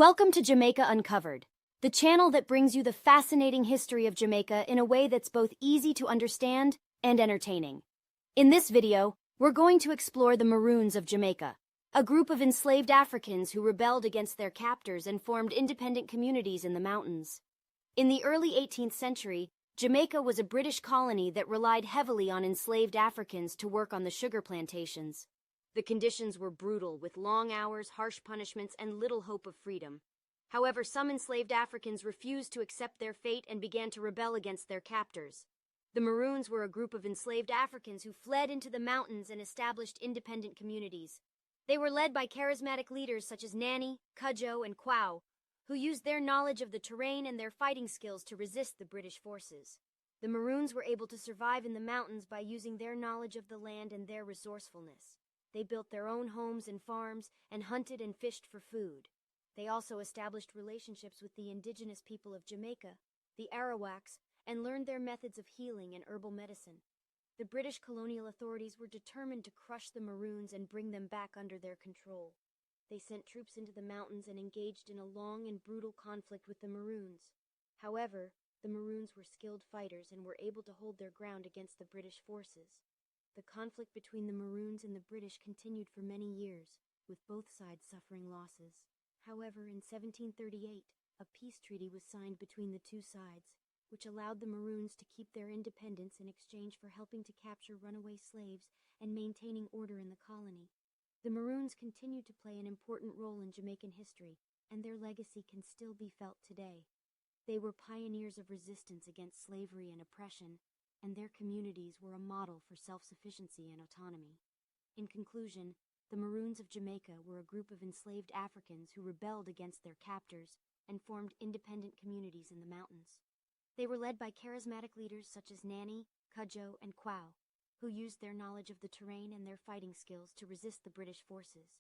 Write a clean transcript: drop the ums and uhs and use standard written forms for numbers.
Welcome to Jamaica Uncovered, the channel that brings you the fascinating history of Jamaica in a way that's both easy to understand and entertaining. In this video, we're going to explore the Maroons of Jamaica, a group of enslaved Africans who rebelled against their captors and formed independent communities in the mountains. In the early 18th century, Jamaica was a British colony that relied heavily on enslaved Africans to work on the sugar plantations. The conditions were brutal, with long hours, harsh punishments, and little hope of freedom. However, some enslaved Africans refused to accept their fate and began to rebel against their captors. The Maroons were a group of enslaved Africans who fled into the mountains and established independent communities. They were led by charismatic leaders such as Nanny, Cudjoe, and Quao, who used their knowledge of the terrain and their fighting skills to resist the British forces. The Maroons were able to survive in the mountains by using their knowledge of the land and their resourcefulness. They built their own homes and farms and hunted and fished for food. They also established relationships with the indigenous people of Jamaica, the Arawaks, and learned their methods of healing and herbal medicine. The British colonial authorities were determined to crush the Maroons and bring them back under their control. They sent troops into the mountains and engaged in a long and brutal conflict with the Maroons. However, the Maroons were skilled fighters and were able to hold their ground against the British forces. The conflict between the Maroons and the British continued for many years, with both sides suffering losses. However, in 1738, a peace treaty was signed between the two sides, which allowed the Maroons to keep their independence in exchange for helping to capture runaway slaves and maintaining order in the colony. The Maroons continued to play an important role in Jamaican history, and their legacy can still be felt today. They were pioneers of resistance against slavery and oppression, and their communities were a model for self-sufficiency and autonomy. In conclusion, the Maroons of Jamaica were a group of enslaved Africans who rebelled against their captors and formed independent communities in the mountains. They were led by charismatic leaders such as Nanny, Cudjoe, and Quao, who used their knowledge of the terrain and their fighting skills to resist the British forces.